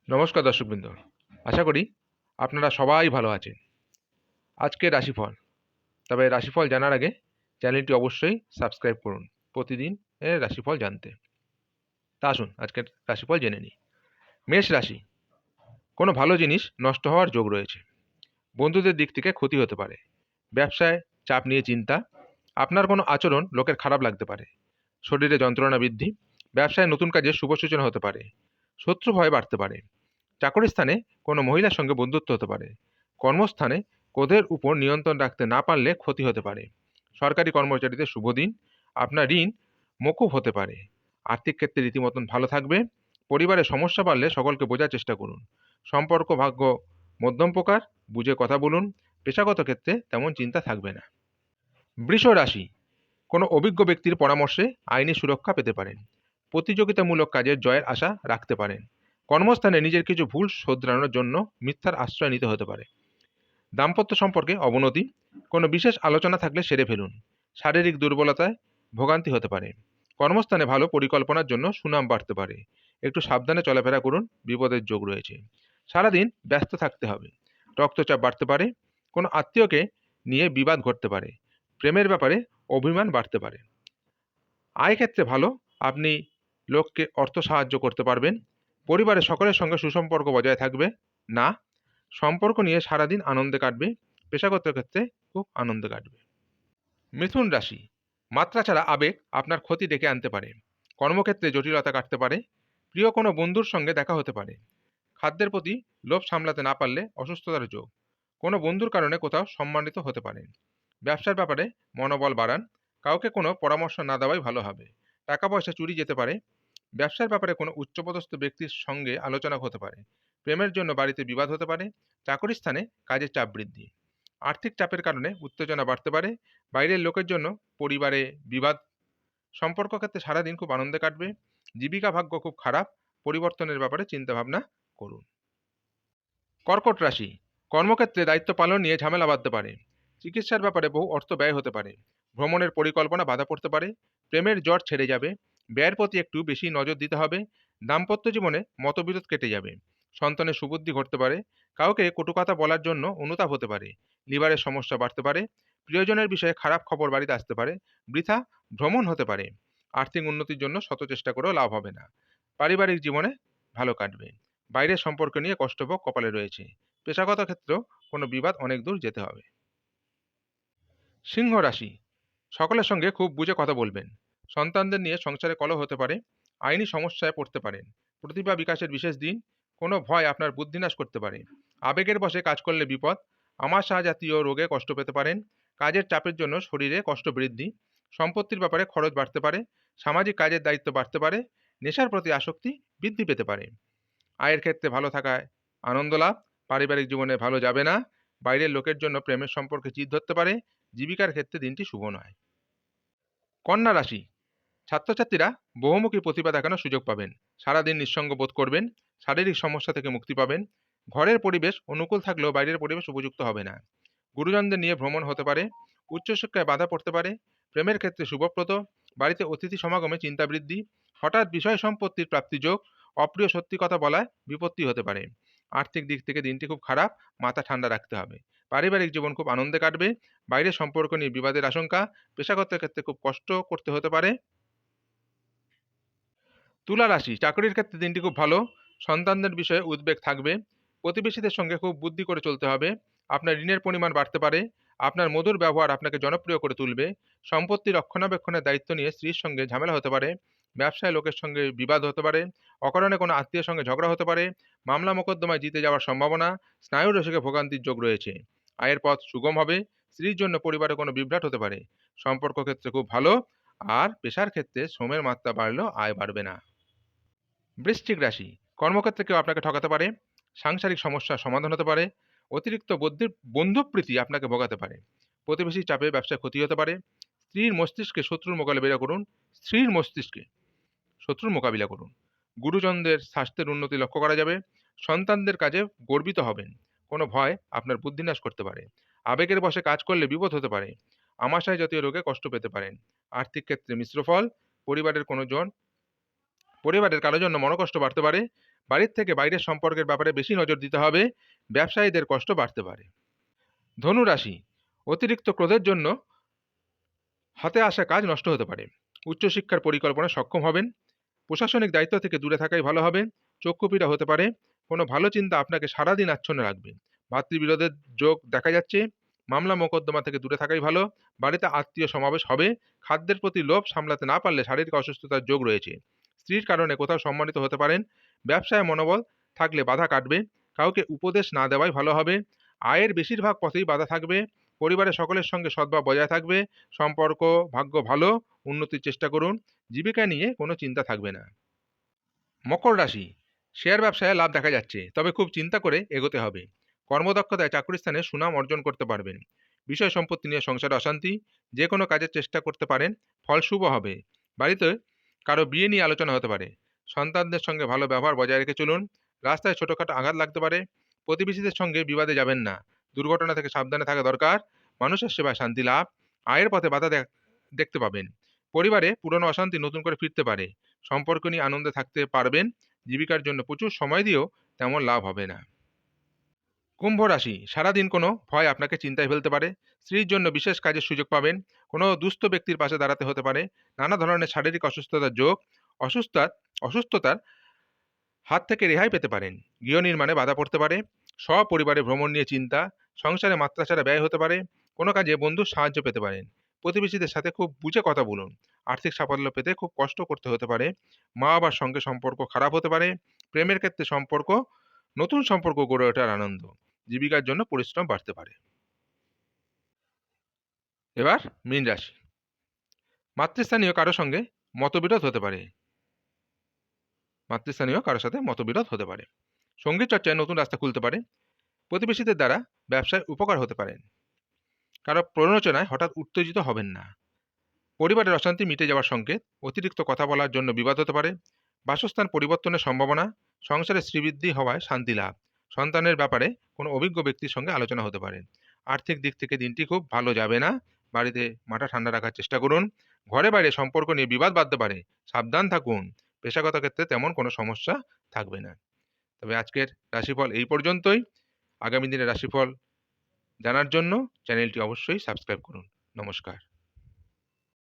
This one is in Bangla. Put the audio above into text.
নমস্কার দর্শকবৃন্দ, আশা করি আপনারা সবাই ভালো আছেন। আজকের রাশিফল, তবে রাশিফল জানার আগে চ্যানেলটি অবশ্যই সাবস্ক্রাইব করুন প্রতিদিন এর রাশিফল জানতে। তা আসুন আজকের রাশিফল জেনে নিই। মেষ রাশি, কোনো ভালো জিনিস নষ্ট হওয়ার যোগ রয়েছে। বন্ধুদের দিক থেকে ক্ষতি হতে পারে। ব্যবসায় চাপ নিয়ে চিন্তা। আপনার কোনো আচরণ লোকের খারাপ লাগতে পারে। শরীরে যন্ত্রণা বৃদ্ধি। ব্যবসায় নতুন কাজে শুভ সূচনা হতে পারে। শত্রু ভয় বাড়তে পারে। চাকরি স্থানে কোনো মহিলার সঙ্গে বন্ধুত্ব হতে পারে। কর্মস্থানে ক্রোধের উপর নিয়ন্ত্রণ রাখতে না পারলে ক্ষতি হতে পারে। সরকারি কর্মচারীদের শুভ দিন। আপনার ঋণ মকুব হতে পারে। আর্থিক ক্ষেত্রে রীতিমতন ভালো থাকবে। পরিবারে সমস্যা বাড়লে সকলকে বোঝার চেষ্টা করুন। সম্পর্ক ভাগ্য মধ্যম প্রকার, বুঝে কথা বলুন। পেশাগত ক্ষেত্রে তেমন চিন্তা থাকবে না। বৃষ রাশি, কোনো অভিজ্ঞ ব্যক্তির পরামর্শে আইনি সুরক্ষা পেতে পারেন। প্রতিযোগিতামূলক কাজের জয়ের আশা রাখতে পারেন। কর্মস্থানে নিজের কিছু ভুল শোধরানোর জন্য মিথ্যার আশ্রয় নিতে হতে পারে। দাম্পত্য সম্পর্কে অবনতি। কোনো বিশেষ আলোচনা থাকলে সেরে ফেলুন। শারীরিক দুর্বলতায় ভোগান্তি হতে পারে। কর্মস্থানে ভালো পরিকল্পনার জন্য সুনাম বাড়তে পারে। একটু সাবধানে চলাফেরা করুন, বিপদের যোগ রয়েছে। সারাদিন ব্যস্ত থাকতে হবে। রক্তচাপ বাড়তে পারে। কোনো আত্মীয়কে নিয়ে বিবাদ ঘটতে পারে। প্রেমের ব্যাপারে অভিমান বাড়তে পারে। আয় ক্ষেত্রে ভালো, আপনি লোককে অর্থ সাহায্য করতে পারবেন। পরিবারের সকলের সঙ্গে সুসম্পর্ক বজায় থাকবে না। সম্পর্ক নিয়ে সারাদিন আনন্দে কাটবে। পেশাগত ক্ষেত্রে খুব আনন্দে কাটবে। মিথুন রাশি, মাত্রা ছাড়া আবেগ আপনার ক্ষতি ডেকে আনতে পারে। কর্মক্ষেত্রে জটিলতা কাটতে পারে। প্রিয় কোনো বন্ধুর সঙ্গে দেখা হতে পারে। খাদ্যের প্রতি লোভ সামলাতে না পারলে অসুস্থতার যোগ। কোনো বন্ধুর কারণে কোথাও সম্মানিত হতে পারেন। ব্যবসার ব্যাপারে মনোবল বাড়ান। কাউকে কোনো পরামর্শ না দেওয়াই ভালো হবে। টাকা পয়সা চুরি যেতে পারে। ব্যবসার ব্যাপারে কোনো উচ্চপদস্থ ব্যক্তির সঙ্গে আলোচনা হতে পারে। প্রেমের জন্য বাড়িতে বিবাদ হতে পারে। চাকরি স্থানে কাজের চাপ বৃদ্ধি। আর্থিক চাপের কারণে উত্তেজনা বাড়তে পারে। বাইরের লোকের জন্য পরিবারে বিবাদ। সম্পর্ক ক্ষেত্রে সারাদিন খুব আনন্দে কাটবে। জীবিকা ভাগ্য খুব খারাপ। পরিবর্তনের ব্যাপারে চিন্তাভাবনা করুন। কর্কট রাশি, কর্মক্ষেত্রে দায়িত্ব পালন নিয়ে ঝামেলা বাঁধতে পারে। চিকিৎসার ব্যাপারে বহু অর্থ ব্যয় হতে পারে। ভ্রমণের পরিকল্পনা বাধা পড়তে পারে। প্রেমের জ্বর ছেড়ে যাবে। ব্যয়ের প্রতি একটু বেশি নজর দিতে হবে। দাম্পত্য জীবনে মতবিরোধ কেটে যাবে। সন্তানের সুবুদ্ধি ঘটতে পারে। কাউকে কটু কথা বলার জন্য অনুতাপ হতে পারে। লিভারের সমস্যা বাড়তে পারে। প্রিয়জনের বিষয়ে খারাপ খবর বাড়িতে আসতে পারে। বৃথা ভ্রমণ হতে পারে। আর্থিক উন্নতির জন্য শত চেষ্টা করেও লাভ হবে না। পারিবারিক জীবনে ভালো কাটবে। বাইরের সম্পর্ক নিয়ে কষ্টভোগ কপালে রয়েছে। পেশাগত ক্ষেত্রেও কোনো বিবাদ অনেক দূর যেতে হবে। সিংহ রাশি, সকলের সঙ্গে খুব বুঝে কথা বলবেন। সন্তানদের নিয়ে সংসারে কলহ হতে পারে। আইনি সমস্যায় পড়তে পারেন। প্রতিভা বিকাশের বিশেষ দিন। কোনো ভয় আপনার বুদ্ধিনাশ করতে পারে। আবেগের বশে কাজ করলে বিপদ। আমাশা জাতীয় রোগে কষ্ট পেতে পারেন। কাজের চাপের জন্য শরীরে কষ্ট বৃদ্ধি। সম্পত্তির ব্যাপারে খরচ বাড়তে পারে। সামাজিক কাজের দায়িত্ব বাড়তে পারে। নেশার প্রতি আসক্তি বৃদ্ধি পেতে পারে। আয়ের ক্ষেত্রে ভালো থাকায় আনন্দ লাভ। পারিবারিক জীবনে ভালো যাবে না। বাইরের লোকের জন্য প্রেমের সম্পর্কে জিদ ধরতে পারে। জীবিকার ক্ষেত্রে দিনটি শুভ নয়। কন্যা রাশি, ছাত্রছাত্রীরা বহুমুখী প্রতিভা দেখানোর সুযোগ পাবেন। সারাদিন নিঃসঙ্গ বোধ করবেন। শারীরিক সমস্যা থেকে মুক্তি পাবেন। ঘরের পরিবেশ অনুকূল থাকলেও বাইরের পরিবেশ উপযুক্ত হবে না। গুরুজনদের নিয়ে ভ্রমণ হতে পারে। উচ্চশিক্ষায় বাধা পড়তে পারে। প্রেমের ক্ষেত্রে শুভপ্রদ। বাড়িতে অতিথি সমাগমে চিন্তা বৃদ্ধি। হঠাৎ বিষয় সম্পত্তির প্রাপ্তিযোগ। অপ্রিয় সত্যি কথা বলায় বিপত্তি হতে পারে। আর্থিক দিক থেকে দিনটি খুব খারাপ। মাথা ঠান্ডা রাখতে হবে। পারিবারিক জীবন খুব আনন্দে কাটবে। বাইরের সম্পর্ক নিয়ে বিবাদের আশঙ্কা। পেশাগত ক্ষেত্রে খুব কষ্ট করতে হতে পারে। তুলা রাশি, চাকরির ক্ষেত্রে দিনটি খুব ভালো। সন্তানদের বিষয়ে উদ্বেগ থাকবে। প্রতিবেশীদের সঙ্গে খুব বুদ্ধি করে চলতে হবে। আপনার ঋণের পরিমাণ বাড়তে পারে। আপনার মধুর ব্যবহার আপনাকে জনপ্রিয় করে তুলবে। সম্পত্তি রক্ষণাবেক্ষণের দায়িত্ব নিয়ে স্ত্রীর সঙ্গে ঝামেলা হতে পারে। ব্যবসায় লোকের সঙ্গে বিবাদ হতে পারে। অকারণে কোনো আত্মীয়ের সঙ্গে ঝগড়া হতে পারে। মামলা মোকদ্দমায় জিতে যাওয়ার সম্ভাবনা। স্নায়ুরসিকে ভোগান্তির যোগ রয়েছে। আয়ের পথ সুগম হবে। স্ত্রীর জন্য পরিবারে কোনো বিভ্রাট হতে পারে। সম্পর্ক ক্ষেত্রে খুব ভালো। আর পেশার ক্ষেত্রে শ্রমের মাত্রা বাড়লেও আয় বাড়বে না। বৃশ্চিক রাশি, কর্মক্ষেত্রে কেউ আপনাকে ঠকাতে পারে। সাংসারিক সমস্যার সমাধান হতে পারে। অতিরিক্ত বন্ধুপ্রীতি আপনাকে ভোগাতে পারে। প্রতিবেশীর চাপে ব্যবসায় ক্ষতি হতে পারে। স্ত্রীর মস্তিষ্কে শত্রুর মোকাবিলা করুন। স্ত্রীর মস্তিষ্কে শত্রুর মোকাবিলা করুন। গুরুজনদের স্বাস্থ্যের উন্নতি লক্ষ্য করা যাবে। সন্তানদের কাজে গর্বিত হবেন। কোনো ভয় আপনার বুদ্ধিনাশ করতে পারে। আবেগের বশে কাজ করলে বিপদ হতে পারে। আমাশয় জাতীয় রোগে কষ্ট পেতে পারেন। আর্থিক ক্ষেত্রে মিশ্র ফল। পরিবারের কোনো জন পরিবারের কারোর জন্য মনোকষ্ট বাড়তে পারে। বাড়ির থেকে বাইরের সম্পর্কের ব্যাপারে বেশি নজর দিতে হবে, ব্যবসায়ীদের কষ্ট বাড়তে পারে। ধনু রাশি, অতিরিক্ত ক্রোধের জন্য হাতে আসা কাজ নষ্ট হতে পারে। উচ্চশিক্ষার পরিকল্পনা সক্ষম হবেন। প্রশাসনিক দায়িত্ব থেকে দূরে থাকাই ভালো হবে। চক্ষুপীড়া হতে পারে। কোনো ভালো চিন্তা আপনাকে সারাদিন আচ্ছন্ন রাখবে। ভাতৃবিরোধের যোগ দেখা যাচ্ছে। মামলা মোকদ্দমা থেকে দূরে থাকাই ভালো। বাড়িতে আত্মীয় সমাবেশ হবে। খাদ্যের প্রতি লোভ সামলাতে না পারলে শারীরিক অসুস্থতার যোগ রয়েছে। স্ত্রীর কারণে কোথাও সম্মানিত হতে পারেন। ব্যবসায় মনোবল থাকলে বাধা কাটবে। কাউকে উপদেশ না দেওয়াই ভালো হবে। আয়ের বেশিরভাগ পথেই বাধা থাকবে। পরিবারের সকলের সঙ্গে সদ্ভাব বজায় থাকবে। সম্পর্ক ভাগ্য ভালো, উন্নতির চেষ্টা করুন। জীবিকা নিয়ে কোনো চিন্তা থাকবে না। মকর রাশি, শেয়ার ব্যবসায় লাভ দেখা যাচ্ছে, তবে খুব চিন্তা করে এগোতে হবে। কর্মদক্ষতায় চাকরির স্থানে সুনাম অর্জন করতে পারবেন। বিষয় সম্পত্তি নিয়ে সংসারে অশান্তি। যে কোনো কাজের চেষ্টা করতে পারেন, ফল শুভ হবে। বাড়িতে কারো বিয়ে নিয়ে আলোচনা হতে পারে। সন্তানদের সঙ্গে ভালো ব্যবহার বজায় রেখে চলুন। রাস্তায় ছোটোখাটো আঘাত লাগতে পারে। প্রতিবেশীদের সঙ্গে বিবাদে যাবেন না। দুর্ঘটনা থেকে সাবধানে থাকা দরকার। মানুষের সেবায় শান্তি লাভ। আয়ের পথে বাধা দেখতে পাবেন। পরিবারে পুরনো অশান্তি নতুন করে ফিরতে পারে। সম্পর্ক নিয়ে আনন্দে থাকতে পারবেন। জীবিকার জন্য প্রচুর সময় দিয়েও তেমন লাভ হবে না। কুম্ভ রাশি, সারাদিন কোনো ভয় আপনাকে চিন্তায় ফেলতে পারে। স্ত্রীর জন্য বিশেষ কাজের সুযোগ পাবেন। কোনো দুস্থ ব্যক্তির পাশে দাঁড়াতে হতে পারে। নানা ধরনের শারীরিক অসুস্থতার যোগ। অসুস্থতার অসুস্থতার হাত থেকে রেহাই পেতে পারেন। গৃহ নির্মাণে বাধা পড়তে পারে। সপরিবারে ভ্রমণ নিয়ে চিন্তা। সংসারে মাত্রাছাড়া ব্যয় হতে পারে। কোনো কাজে বন্ধুর সাহায্য পেতে পারেন। প্রতিবেশীদের সাথে খুব বুঝে কথা বলুন। আর্থিক সাফল্য পেতে খুব কষ্ট করতে হতে পারে। মা বাবার সঙ্গে সম্পর্ক খারাপ হতে পারে। প্রেমের ক্ষেত্রে নতুন সম্পর্ক গড়ে ওঠার আনন্দ। জীবিকার জন্য পরিশ্রম বাড়তে পারে। এবার মীন রাশি, মাতৃস্থানীয় কারো সঙ্গে মতবিরোধ হতে পারে। মাতৃস্থানীয় কারোর সাথে মতবিরোধ হতে পারে। সঙ্গীত চর্চায় নতুন রাস্তা খুলতে পারে। প্রতিবেশীদের দ্বারা ব্যবসায় উপকার হতে পারেন। কারো প্ররোচনায় হঠাৎ উত্তেজিত হবেন না। পরিবারের অশান্তি মিটে যাওয়ার সংকেত। অতিরিক্ত কথা বলার জন্য বিবাদ হতে পারে। বাসস্থান পরিবর্তনের সম্ভাবনা। সংসারে শ্রীবৃদ্ধি হওয়ায় শান্তি লাভ। সন্তানের ব্যাপারে কোনো অভিজ্ঞ ব্যক্তির সঙ্গে আলোচনা হতে পারে। আর্থিক দিক থেকে দিনটি খুব ভালো যাবে না। বাড়িতে মাথা ঠান্ডা রাখার চেষ্টা করুন। ঘরে বাইরে সম্পর্ক নিয়ে বিবাদ বাঁধতে পারে। সাবধান থাকুন। পেশাগত ক্ষেত্রে তেমন কোনো সমস্যা থাকবে না। তবে আজকের রাশিফল এই পর্যন্তই। আগামী দিনের রাশিফল জানার জন্য চ্যানেলটি অবশ্যই সাবস্ক্রাইব করুন। নমস্কার।